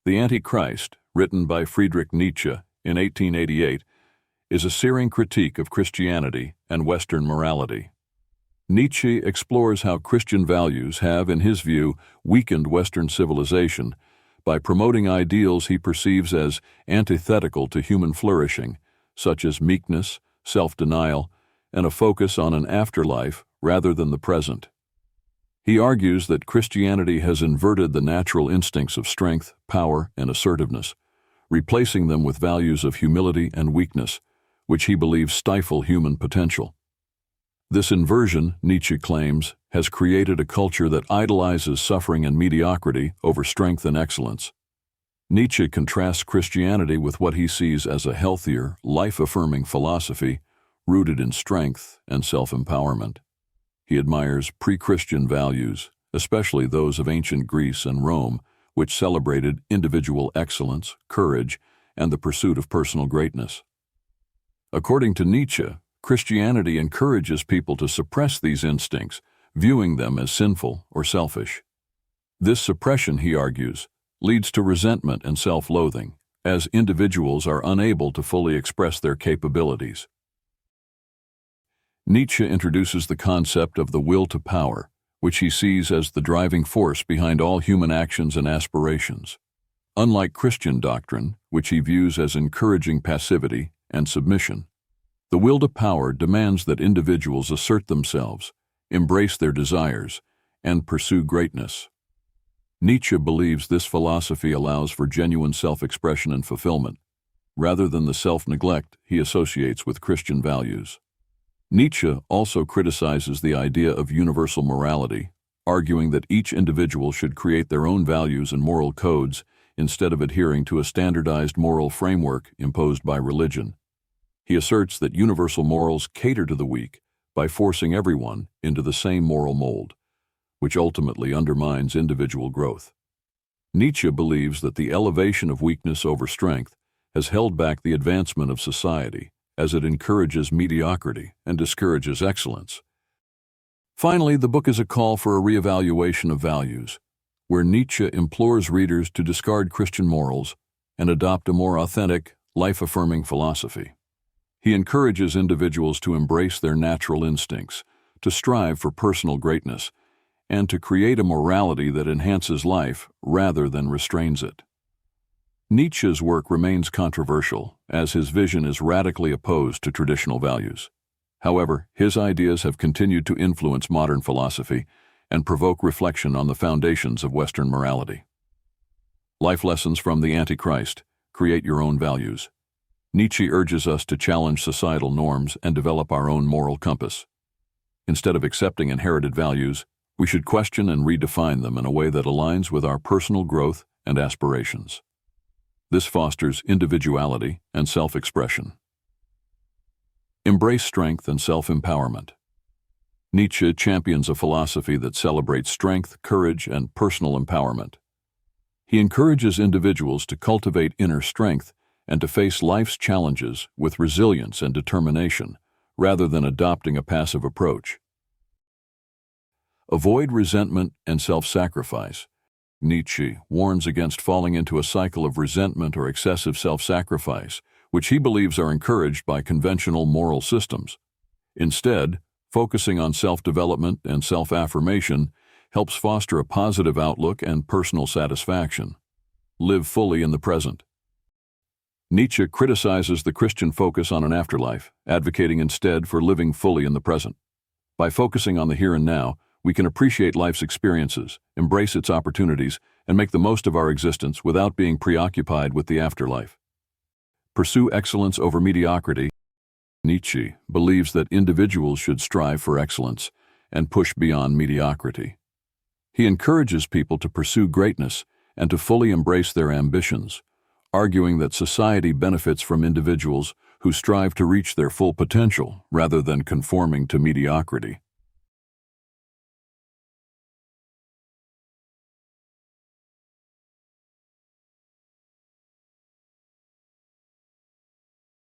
The Antichrist, written by Friedrich Nietzsche in 1888, is a searing critique of Christianity and Western morality. Nietzsche explores how Christian values have, in his view, weakened Western civilization by promoting ideals he perceives as antithetical to human flourishing, such as meekness, self-denial, and a focus on an afterlife rather than the present. He argues that Christianity has inverted the natural instincts of strength, power, and assertiveness, replacing them with values of humility and weakness, which he believes stifle human potential. This inversion, Nietzsche claims, has created a culture that idolizes suffering and mediocrity over strength and excellence. Nietzsche contrasts Christianity with what he sees as a healthier, life-affirming philosophy rooted in strength and self-empowerment. He admires pre-Christian values, especially those of ancient Greece and Rome, which celebrated individual excellence, courage, and the pursuit of personal greatness. According to Nietzsche, Christianity encourages people to suppress these instincts, viewing them as sinful or selfish. This suppression, he argues, leads to resentment and self-loathing, as individuals are unable to fully express their capabilities. Nietzsche introduces the concept of the will to power, which he sees as the driving force behind all human actions and aspirations. Unlike Christian doctrine, which he views as encouraging passivity and submission, the will to power demands that individuals assert themselves, embrace their desires, and pursue greatness. Nietzsche believes this philosophy allows for genuine self-expression and fulfillment, rather than the self-neglect he associates with Christian values. Nietzsche also criticizes the idea of universal morality, arguing that each individual should create their own values and moral codes instead of adhering to a standardized moral framework imposed by religion. He asserts that universal morals cater to the weak by forcing everyone into the same moral mold, which ultimately undermines individual growth. Nietzsche believes that the elevation of weakness over strength has held back the advancement of society, as it encourages mediocrity and discourages excellence. Finally, the book is a call for a reevaluation of values, where Nietzsche implores readers to discard Christian morals and adopt a more authentic, life-affirming philosophy. He encourages individuals to embrace their natural instincts, to strive for personal greatness, and to create a morality that enhances life rather than restrains it. Nietzsche's work remains controversial, as his vision is radically opposed to traditional values. However, his ideas have continued to influence modern philosophy and provoke reflection on the foundations of Western morality. Life lessons from the Antichrist: create your own values. Nietzsche urges us to challenge societal norms and develop our own moral compass. Instead of accepting inherited values, we should question and redefine them in a way that aligns with our personal growth and aspirations. This fosters individuality and self-expression. Embrace strength and self-empowerment. Nietzsche champions a philosophy that celebrates strength, courage, and personal empowerment. He encourages individuals to cultivate inner strength and to face life's challenges with resilience and determination, rather than adopting a passive approach. Avoid resentment and self-sacrifice. Nietzsche warns against falling into a cycle of resentment or excessive self-sacrifice, which he believes are encouraged by conventional moral systems. Instead, focusing on self-development and self-affirmation helps foster a positive outlook and personal satisfaction. Live fully in the present. Nietzsche criticizes the Christian focus on an afterlife, advocating instead for living fully in the present. By focusing on the here and now, we can appreciate life's experiences, embrace its opportunities, and make the most of our existence without being preoccupied with the afterlife. Pursue excellence over mediocrity. Nietzsche believes that individuals should strive for excellence and push beyond mediocrity. He encourages people to pursue greatness and to fully embrace their ambitions, arguing that society benefits from individuals who strive to reach their full potential rather than conforming to mediocrity.